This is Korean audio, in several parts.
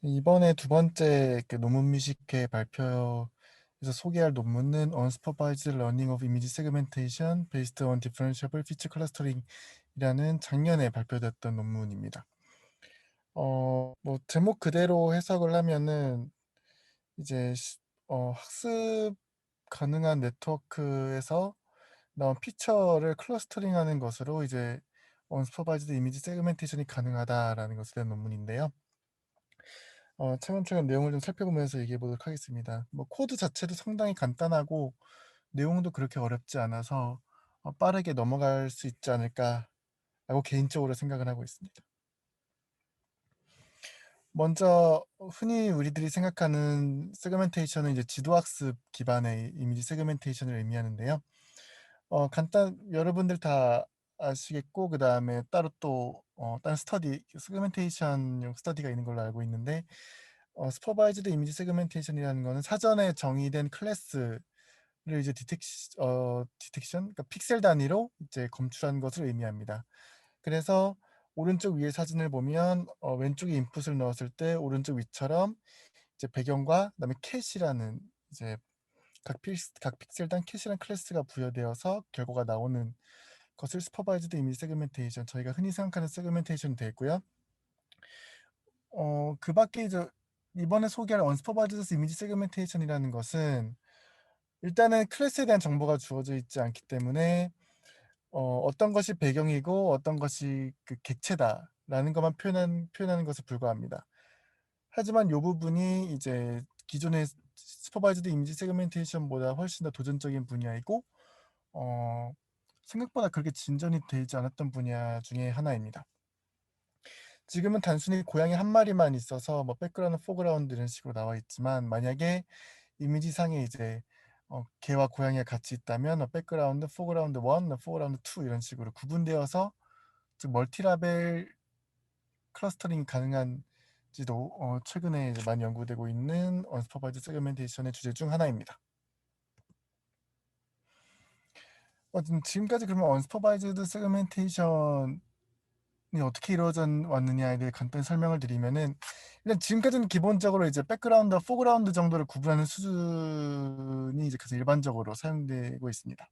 이번에 두 번째 논문 미식회 발표에서 소개할 논문은 Unsupervised Learning of Image Segmentation Based on Differentiable Feature Clustering이라는 작년에 발표됐던 논문입니다. 제목 그대로 해석을 하면은 이제 학습 가능한 네트워크에서 나온 피처를 클러스터링하는 것으로 이제 Unsupervised Image Segmentation이 가능하다라는 것에 대한 논문인데요. 차근차근 내용을 좀 살펴보면서 얘기해 보도록 하겠습니다. 코드 자체도 상당히 간단하고 내용도 그렇게 어렵지 않아서 빠르게 넘어갈 수 있지 않을까라고 개인적으로 생각을 하고 있습니다. 먼저 흔히 우리들이 생각하는 세그멘테이션은 이제 지도학습 기반의 이미지 세그멘테이션을 의미하는데요. 여러분들 다 아시겠고 그다음에 따로 또 다른 스터디 세그멘테이션용 스터디가 있는 걸로 알고 있는데 슈퍼바이즈드 이미지 세그멘테이션이라는 거는 사전에 정의된 클래스를 이제 디텍션, 그러니까 픽셀 단위로 이제 검출한 것을 의미합니다. 그래서 오른쪽 위에 사진을 보면 왼쪽에 인풋을 넣었을 때 오른쪽 위처럼 이제 배경과 그다음에 캣이라는 이제 각 픽셀당 캣이라는 클래스가 부여되어서 결과가 나오는 것을 슈퍼바이즈드 이미지 세그멘테이션, 저희가 흔히 생각하는 세그멘테이션이 되고요. 그 밖에 이제 이번에 소개할 언슈퍼바이즈드 이미지 세그멘테이션이라는 것은 일단은 클래스에 대한 정보가 주어져 있지 않기 때문에 어떤 것이 배경이고 어떤 것이 그 객체다라는 것만 표현하는 것에 불과합니다. 하지만 이 부분이 이제 기존의 슈퍼바이즈드 이미지 세그멘테이션보다 훨씬 더 도전적인 분야이고 생각보다 그렇게 진전이 되지 않았던 분야 중에 하나입니다. 지금은 단순히 고양이 한 마리만 있어서 백그라운드, 포그라운드 이런 식으로 나와 있지만 만약에 이미지상에 이제 개와 고양이가 같이 있다면 백그라운드, 포그라운드 1, 포그라운드 2 이런 식으로 구분되어서 즉 멀티라벨 클러스터링이 가능한지도 최근에 이제 많이 연구되고 있는 언슈퍼바이즈드 세그멘테이션의 주제 중 하나입니다. 지금까지 그러면 언슈퍼바이즈드 세그멘테이션이 어떻게 이루어져 왔느냐에 대해 간단히 설명을 드리면은 일단 지금까지는 기본적으로 이제 백그라운드와 포그라운드 정도를 구분하는 수준이 이제 가장 일반적으로 사용되고 있습니다.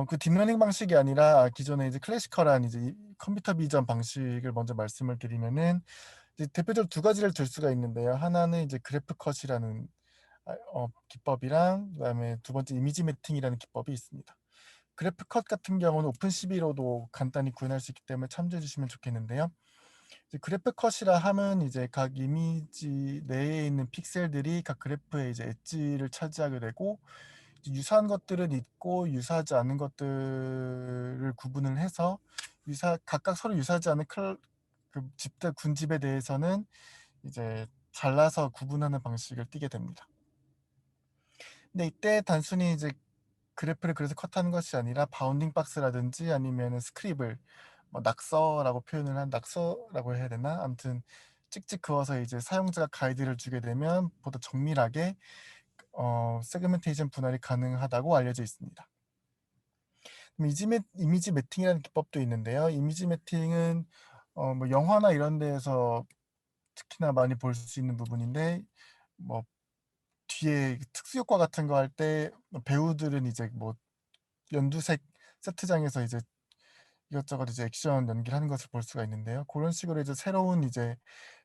그 딥러닝 방식이 아니라 기존의 이제 클래시컬한 이제 컴퓨터 비전 방식을 먼저 말씀을 드리면은 이제 대표적으로 두 가지를 들 수가 있는데요. 하나는 이제 그래프 컷이라는 기법이랑 그다음에 두 번째 이미지 매팅이라는 기법이 있습니다. 그래프 컷 같은 경우는 오픈CV로도 간단히 구현할 수 있기 때문에 참조해 주시면 좋겠는데요. 이제 그래프 컷이라 하면 이제 각 이미지 내에 있는 픽셀들이 각 그래프의 이제 엣지를 차지하게 되고 유사한 것들은 있고 유사하지 않은 것들을 구분을 해서 각각 서로 유사하지 않은 그 집들 군집에 대해서는 이제 잘라서 구분하는 방식을 띠게 됩니다. 근데 이때 단순히 이제 그래프를 그래서 컷하는 것이 아니라 바운딩 박스라든지 아니면 스크립을 낙서라고 표현을 한 낙서라고 해야 되나? 아무튼 찍찍 그어서 이제 사용자가 가이드를 주게 되면 보다 정밀하게 세그멘테이션 분할이 가능하다고 알려져 있습니다. 이미지 매팅이라는 기법도 있는데요. 이미지 매팅은 영화나 이런 데에서 특히나 많이 볼 수 있는 부분인데 뒤에 특수 효과 같은 거 할 때 배우들은 이제 연두색 세트장에서 이제 이것저것 이제 액션 연기를 하는 것을 볼 수가 있는데요. 그런 식으로 이제 새로운 이제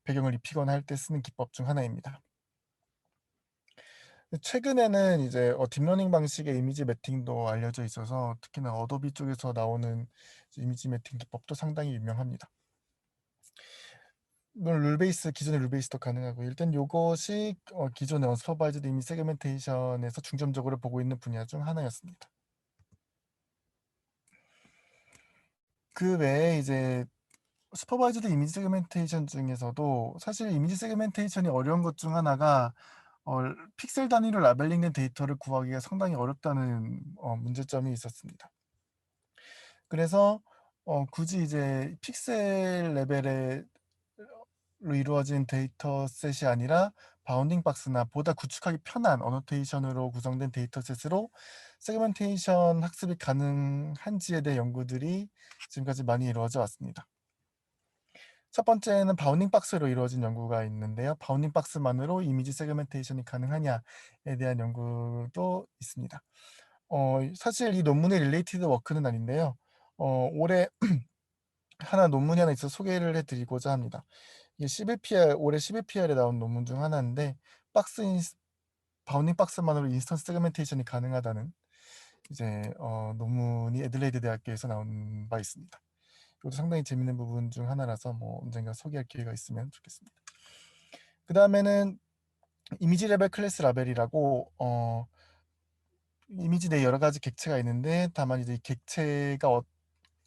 배경을 입히거나 할 때 쓰는 기법 중 하나입니다. 최근에는 이제 딥러닝 방식의 이미지 매팅도 알려져 있어서 특히나 어도비 쪽에서 나오는 이미지 매팅 기법도 상당히 유명합니다. 물론 기존의 룰 베이스도 가능하고 일단 이것이 기존의 언슈퍼바이즈드 이미지 세그멘테이션에서 중점적으로 보고 있는 분야 중 하나였습니다. 그 외에 이제 슈퍼바이즈드 이미지 세그멘테이션 중에서도 사실 이미지 세그멘테이션이 어려운 것 중 하나가 픽셀 단위로 라벨링된 데이터를 구하기가 상당히 어렵다는 문제점이 있었습니다. 그래서 굳이 이제 픽셀 레벨로 이루어진 데이터셋이 아니라 바운딩 박스나 보다 구축하기 편한 어노테이션으로 구성된 데이터셋으로 세그멘테이션 학습이 가능한지에 대해 연구들이 지금까지 많이 이루어져 왔습니다. 첫 번째는 바운딩 박스로 이루어진 연구가 있는데요. 바운딩 박스만으로 이미지 세그멘테이션이 가능하냐에 대한 연구도 있습니다. 사실 이 논문의 릴레이티드 워크는 아닌데요. 올해 하나 논문이 하나 있어서 소개를 해 드리고자 합니다. 이게 11PR 올해 11PR에 나온 논문 중 하나인데 박스 인스 바운딩 박스만으로 인스턴스 세그멘테이션이 가능하다는 이제 논문이 애들레이드 대학교에서 나온 바 있습니다. 이것도 상당히 재밌는 부분 중 하나라서 뭐 언젠가 소개할 기회가 있으면 좋겠습니다. 그다음에는 이미지 레벨 클래스 라벨이라고 이미지 내에 여러 가지 객체가 있는데 다만 이제 이 객체가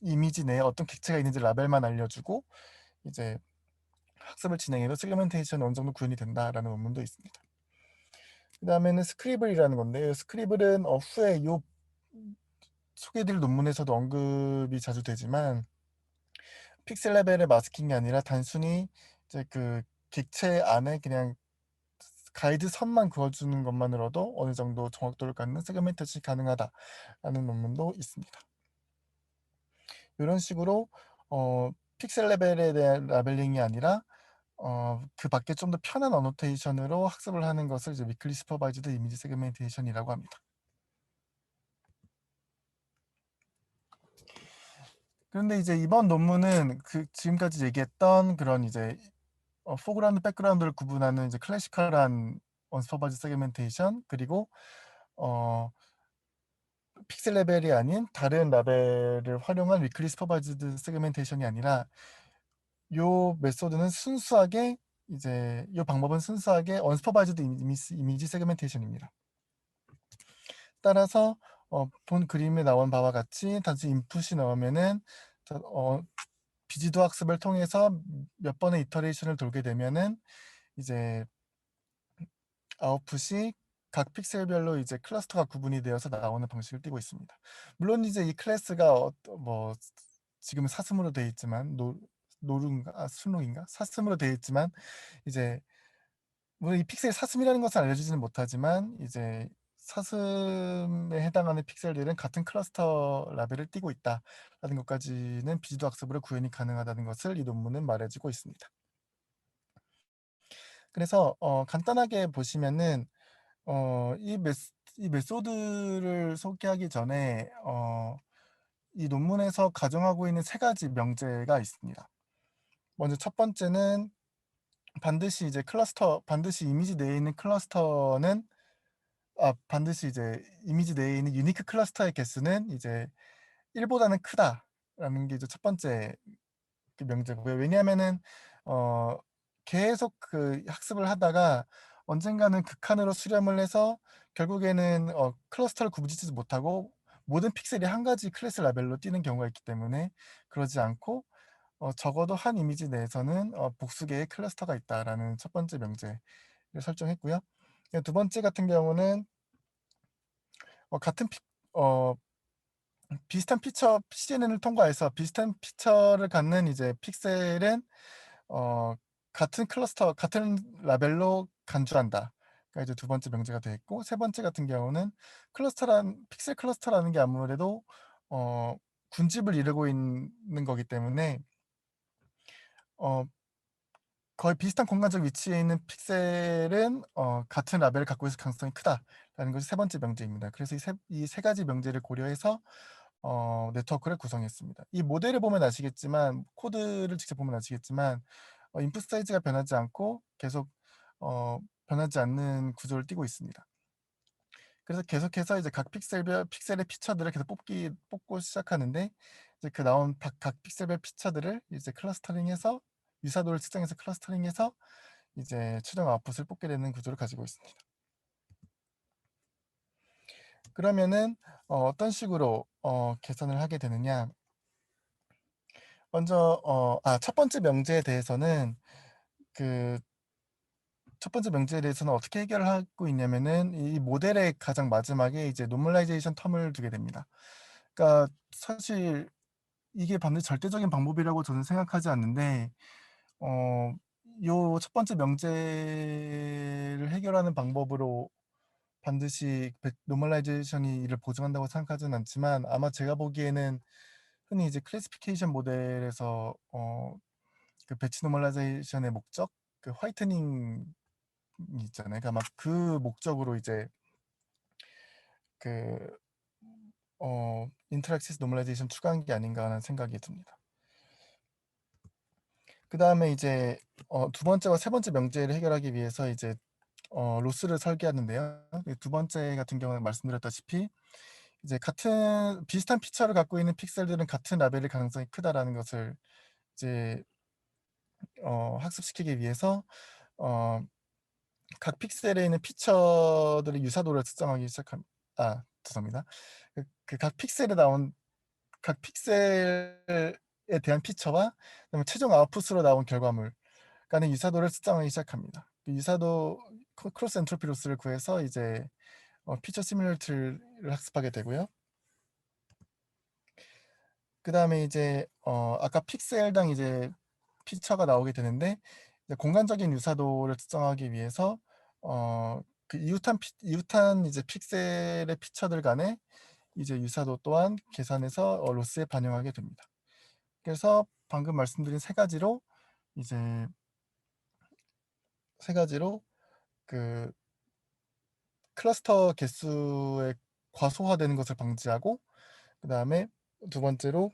이미지 내에 어떤 객체가 있는지 라벨만 알려주고 이제 학습을 진행해도 세그멘테이션이 어느 정도 구현이 된다라는 논문도 있습니다. 그다음에는 스크리블이라는 건데요. 스크리블은 후에 요 소개해드릴 논문에서도 언급이 자주 되지만 픽셀 레벨의 마스킹이 아니라 단순히 이제 그 객체 안에 그냥 가이드 선만 그어주는 것만으로도 어느 정도 정확도를 갖는 세그멘테이션이 가능하다라는 논문도 있습니다. 이런 식으로 픽셀 레벨에 대한 라벨링이 아니라 그 밖에 좀 더 편한 어노테이션으로 학습을 하는 것을 이제 위클리 슈퍼바이즈드 이미지 세그멘테이션이라고 합니다. 그런데 이제 이번 논문은 그 지금까지 얘기했던 그런 이제 포그라운드, 백그라운드를 구분하는 이제 클래시컬한 언슈퍼바이즈드 세그멘테이션 그리고 픽셀 레벨이 아닌 다른 라벨을 활용한 위클리 슈퍼바이즈드 세그멘테이션이 아니라 요 메소드는 순수하게 이제 요 방법은 순수하게 언슈퍼바이즈드 이미지 세그멘테이션입니다. 따라서 본 그림에 나온 바와 같이 단순히 인풋이 나오면은 비지도 학습을 통해서 몇 번의 이터레이션을 돌게 되면은 이제 아웃풋이 각 픽셀별로 이제 클러스터가 구분이 되어서 나오는 방식을 띠고 있습니다. 물론 이제 이 클래스가 뭐 지금은 사슴으로 되어 있지만 노루인가 순록인가 사슴으로 되어 있지만 이제 물론 이 픽셀이 사슴이라는 것을 알려주지는 못하지만 이제 사슴에 해당하는 픽셀들은 같은 클러스터 라벨을 띠고 있다라는 것까지는 비지도 학습으로 구현이 가능하다는 것을 이 논문은 말해주고 있습니다. 그래서 간단하게 보시면은 이 메소드를 소개하기 전에 이 논문에서 가정하고 있는 세 가지 명제가 있습니다. 먼저 첫 번째는 반드시 이미지 내에 있는 클러스터는 반드시 이제 이미지 내에 있는 유니크 클러스터의 개수는 이제 1보다는 크다라는 게 이제 첫 번째 그 명제고요. 왜냐하면은 계속 그 학습을 하다가 언젠가는 극한으로 수렴을 해서 결국에는 클러스터를 구분짓지 못하고 모든 픽셀이 한 가지 클래스 라벨로 띄는 경우가 있기 때문에 그러지 않고 적어도 한 이미지 내에서는 복수 개의 클러스터가 있다라는 첫 번째 명제를 설정했고요. 두 번째 같은 경우는 같은 비슷한 피처 CNN을 통과해서 비슷한 피처를 갖는 이제 픽셀은 같은 라벨로 간주한다. 가 이제 두 번째 명제가 되어 있고 세 번째 같은 경우는 픽셀 클러스터라는 게 아무래도 군집을 이루고 있는 거기 때문에 거의 비슷한 공간적 위치에 있는 픽셀은 같은 라벨을 갖고 있을 가능성이 크다라는 것이 세 번째 명제입니다. 그래서 이 세 가지 명제를 고려해서 네트워크를 구성했습니다. 이 모델을 보면 아시겠지만 코드를 직접 보면 아시겠지만 인풋 사이즈가 변하지 않고 계속 변하지 않는 구조를 띠고 있습니다. 그래서 계속해서 이제 각 픽셀의 피처들을 계속 뽑고 시작하는데 이제 그 나온 각 픽셀별 피처들을 이제 클러스터링해서 유사도를 측정해서 클러스터링해서 이제 최종 아웃풋을 뽑게 되는 구조를 가지고 있습니다. 그러면은 어떤 식으로 계산을 하게 되느냐? 먼저 첫 번째 명제에 대해서는 첫 번째 명제에 대해서는 어떻게 해결을 하고 있냐면은 이 모델의 가장 마지막에 이제 노멀라이제이션 텀을 두게 됩니다. 그러니까 사실 이게 반드시 절대적인 방법이라고 저는 생각하지 않는데 요 첫 번째 명제를 해결하는 방법으로 반드시 노멀라이제이션이 이를 보증한다고 생각하지는 않지만 아마 제가 보기에는 흔히 이제 클래시피케이션 모델에서 그 배치 노멀라이제이션의 목적, 그 화이트닝 있잖아요. 그러니까 막 그 목적으로 이제 그 인터랙시스 노멀라이제이션 추가한 게 아닌가 하는 생각이 듭니다. 그 다음에 이제 두 번째와 세 번째 명제를 해결하기 위해서 이제 로스를 설계하는데요. 두 번째 같은 경우는 말씀드렸다시피 이제 같은 비슷한 피처를 갖고 있는 픽셀들은 같은 라벨일 가능성이 크다라는 것을 이제 학습시키기 위해서 각 픽셀에 있는 피처들의 유사도를 측정하기 시작합니다. 죄송합니다. 각 픽셀에 나온 각 픽셀에 대한 피처와 그다음에 최종 아웃풋으로 나온 결과물 간의 유사도를 측정하기 시작합니다. 그 유사도 크로스 엔트로피 로스를 구해서 이제 피처 시뮬레이터를 학습하게 되고요. 그 다음에 이제 아까 픽셀당 이제 피처가 나오게 되는데 이제 공간적인 유사도를 측정하기 위해서 그 이웃한 이제 픽셀의 피처들 간의 이제 유사도 또한 계산해서 로스에 반영하게 됩니다. 그래서 방금 말씀드린 세 가지로 이제 그 클러스터 개수의 과소화되는 것을 방지하고 그 다음에 두 번째로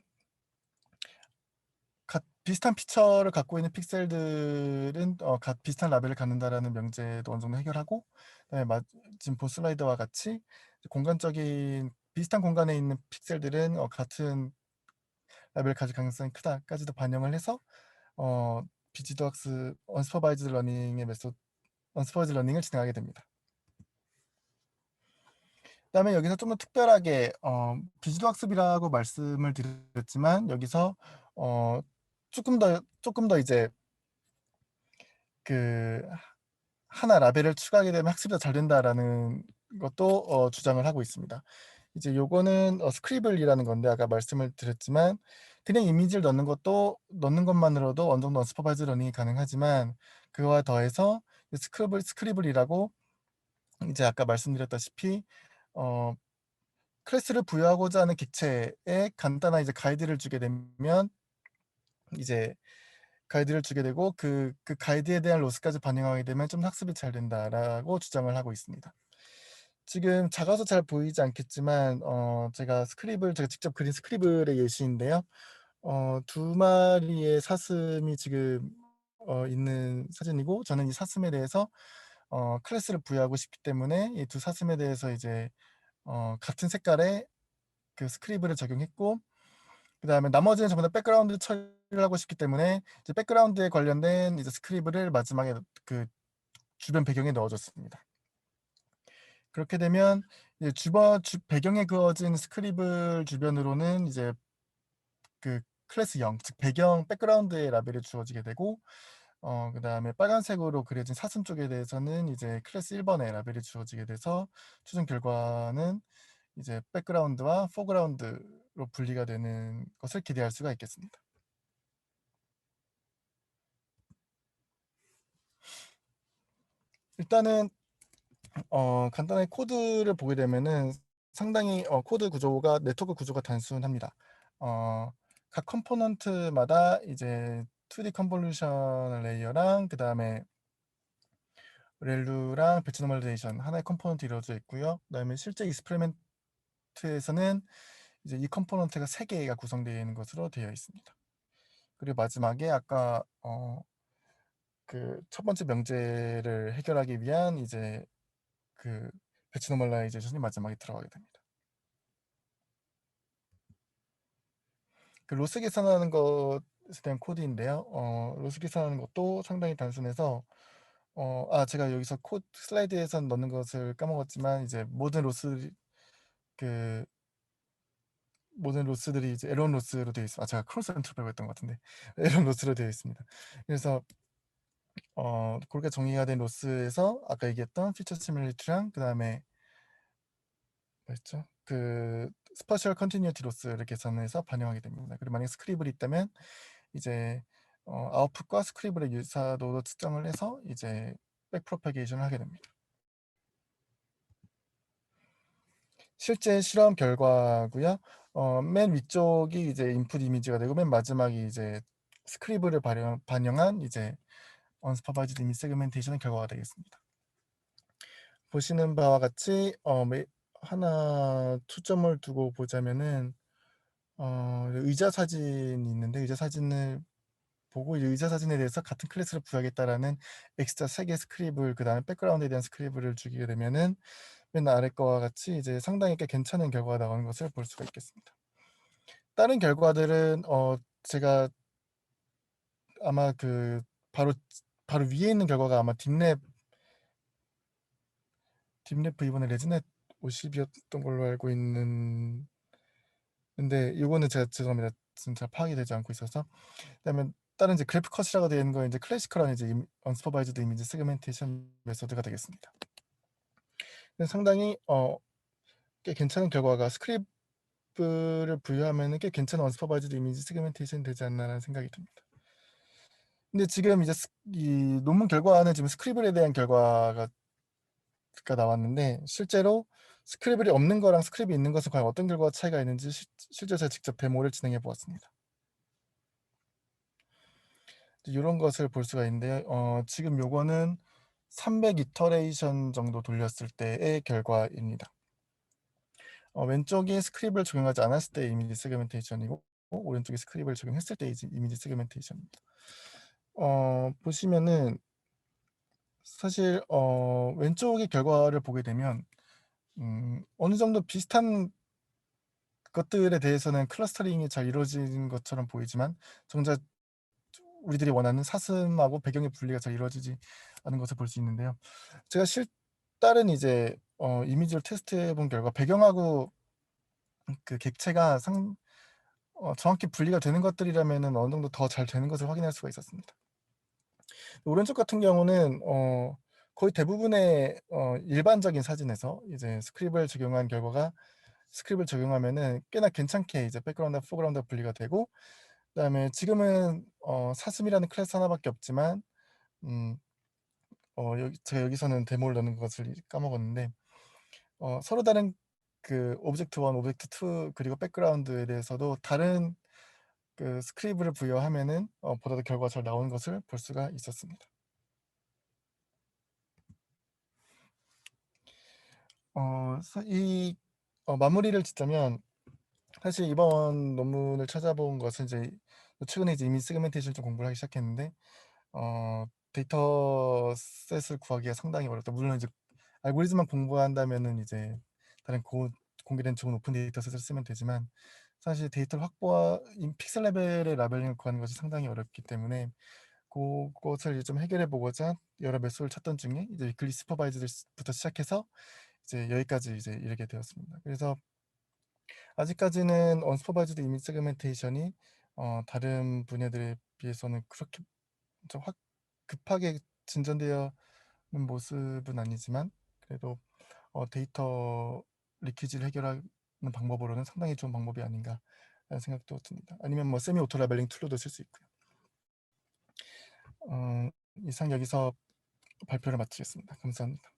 비슷한 피처를 갖고 있는 픽셀들은 비슷한 라벨을 갖는다라는 명제도 어느 정도 해결하고 그다음에 지금 본 슬라이드와 같이 공간적인 비슷한 공간에 있는 픽셀들은 같은 라벨을 가질 가능성이 크다까지도 반영을 해서 비지도 학습 언스퍼바이즈드 러닝을 진행하게 됩니다. 그다음에 여기서 좀 더 특별하게 비지도 학습이라고 말씀을 드렸지만 여기서 조금 더 이제 그 하나 라벨을 추가하게 되면 학습이 더 잘 된다라는 것도 주장을 하고 있습니다. 이제 요거는 스크리블이라는 건데 아까 말씀을 드렸지만 그냥 이미지를 넣는 것만으로도 어느 정도 언스퍼바이즈 러닝이 가능하지만 그거와 더해서 스크리블이라고 이제 아까 말씀드렸다시피 클래스를 부여하고자 하는 객체에 간단한 이제 가이드를 주게 되면 이제 가이드를 주게 되고 그 가이드에 대한 로스까지 반영하게 되면 좀 학습이 잘 된다라고 주장을 하고 있습니다. 지금 작아서 잘 보이지 않겠지만 제가 직접 그린 스크리블의 예시인데요. 두 마리의 사슴이 지금 있는 사진이고 저는 이 사슴에 대해서 클래스를 부여하고 싶기 때문에 이 두 사슴에 대해서 이제 같은 색깔의 그 스크리블을 적용했고 그다음에 나머지는 전부 다 백그라운드 처리를 하고 싶기 때문에 이제 백그라운드에 관련된 이제 스크리블을 마지막에 그 주변 배경에 넣어줬습니다. 그렇게 되면 이제 배경에 그어진 스크리블 주변으로는 이제 그 클래스 0, 즉 백그라운드의 라벨이 주어지게 되고 그다음에 빨간색으로 그려진 사슴 쪽에 대해서는 이제 클래스 1번의 라벨이 주어지게 돼서 최종 결과는 이제 백그라운드와 포그라운드로 분리가 되는 것을 기대할 수가 있겠습니다. 일단은 간단하게 코드를 보게 되면은 상당히 코드 구조가 네트워크 구조가 단순합니다. 각 컴포넌트마다 이제 2D 컨볼루션 레이어랑 그다음에 렐루랑 배치 노멀라이제이션 하나의 컴포넌트 이루어져 있고요. 그다음에 실제 익스페리멘트에서는 이제 이 컴포넌트가 3개가 구성되어 있는 것으로 되어 있습니다. 그리고 마지막에 아까 그 첫 번째 명제를 해결하기 위한 이제 그 배치 노멀라이제이션이 마지막에 들어가게 됩니다. 그 로스 계산하는 것에 대한 코드인데요. 로스 계산하는 것도 상당히 단순해서 제가 여기서 슬라이드에서 넣는 것을 까먹었지만 이제 모든 로스들이 이제 에런 로스로 되어 있습니다. 제가 크로스 엔트로피라고 했던 것 같은데 에런 로스로 되어 있습니다. 그래서 그렇게 정의가 된 로스에서 아까 얘기했던 피처 시뮬레이터랑 그다음에 뭐였죠? 그 스파셜 컨티뉴티 로스를 계산해서 반영하게 됩니다. 그리고 만약에 스크리블이 있다면 이제 아웃풋과 스크리블의 유사도도 측정을 해서 이제 백 프로파게이션을 하게 됩니다. 실제 실험 결과고요. 맨 위쪽이 이제 인풋 이미지가 되고 맨 마지막이 이제 스크립을 반영한 이제 언스퍼바이즈드 이미지 세그멘테이션의 결과가 되겠습니다. 보시는 바와 같이 하나 초점을 두고 보자면은 의자 사진이 있는데, 의자 사진을 보고 이 의자 사진에 대해서 같은 클래스를 부여하겠다라는 엑스트라 3개 스크립을, 그 다음에 백그라운드에 대한 스크립을 주게 되면은 맨 아래 거와 같이 이제 상당히 꽤 괜찮은 결과가 나오는 것을 볼 수가 있겠습니다. 다른 결과들은 제가 아마 바로 위에 있는 결과가 아마 딥랩 V1의 레즈넷 50이었던 걸로 알고 있는데, 이거는 제가 죄송합니다. 지금 잘 파악이 되지 않고 있어서. 그다음에 다른 이제 그래프 컷이라고 되어 있는 거 이제 클래시컬한 이제 언스퍼바이즈드 이미지 세그멘테이션 메소드가 되겠습니다. 상당히 꽤 괜찮은 결과가, 스크립트를 부여하면 꽤 괜찮은 언스퍼바이즈드 이미지 세그멘테이션 되지 않나라는 생각이 듭니다. 근데 지금 이제 이 논문 결과는 지금 스크립트에 대한 결과가 나왔는데, 실제로 스크립이 없는 거랑 스크립이 있는 것은 과연 어떤 결과 차이가 있는지 실제 제가 직접 데모를 진행해 보았습니다. 이런 것을 볼 수가 있는데요. 지금 요거는 300 이터레이션 정도 돌렸을 때의 결과입니다. 왼쪽이 스크립을 적용하지 않았을 때 이미지 세그멘테이션이고, 오른쪽이 스크립을 적용했을 때 이미지 세그멘테이션입니다. 보시면은 사실 왼쪽의 결과를 보게 되면 어느 정도 비슷한 것들에 대해서는 클러스터링이 잘 이루어진 것처럼 보이지만, 정작 우리들이 원하는 사슴하고 배경의 분리가 잘 이루어지지 않은 것을 볼 수 있는데요. 제가 다른 이제 이미지를 테스트해 본 결과, 배경하고 그 객체가 정확히 분리가 되는 것들이라면은 어느 정도 더 잘 되는 것을 확인할 수가 있었습니다. 오른쪽 같은 경우는 거의 대부분의 일반적인 사진에서 이제 스크립을 적용한 결과가, 스크립을 적용하면은 꽤나 괜찮게 이제 백그라운드와 포그라운드가 분리가 되고, 그다음에 지금은 사슴이라는 클래스 하나밖에 없지만 제가 여기서는 데모를 넣는 것을 까먹었는데, 서로 다른 오브젝트 1, 오브젝트 2 그리고 백그라운드에 대해서도 다른 스크립을 부여하면은 보다 더 결과가 잘 나오는 것을 볼 수가 있었습니다. 이 마무리를 짓자면, 사실 이번 논문을 찾아본 것은 이제 최근에 이제 이미지 세그멘테이션 좀 공부를 하기 시작했는데, 데이터셋을 구하기가 상당히 어렵다. 물론 이제 알고리즘만 공부한다면은 이제 다른 공개된 좋은 오픈 데이터셋을 쓰면 되지만, 사실 데이터를 픽셀 레벨의 라벨링을 구하는 것이 상당히 어렵기 때문에, 그것을 좀 해결해 보고자 여러 메소드를 찾던 중에 이제 위클리 슈퍼바이즈부터 시작해서 이제 여기까지 이제 이르게 되었습니다. 그래서 아직까지는 언스퍼바이즈드 이미지 세그멘테이션이 다른 분야들에 비해서는 그렇게 좀 급하게 진전되어 있는 모습은 아니지만, 그래도 데이터 리퀴지를 해결하는 방법으로는 상당히 좋은 방법이 아닌가라는 생각도 듭니다. 아니면 뭐 세미 오토 라벨링 툴로도 쓸 수 있고요. 이상 여기서 발표를 마치겠습니다. 감사합니다.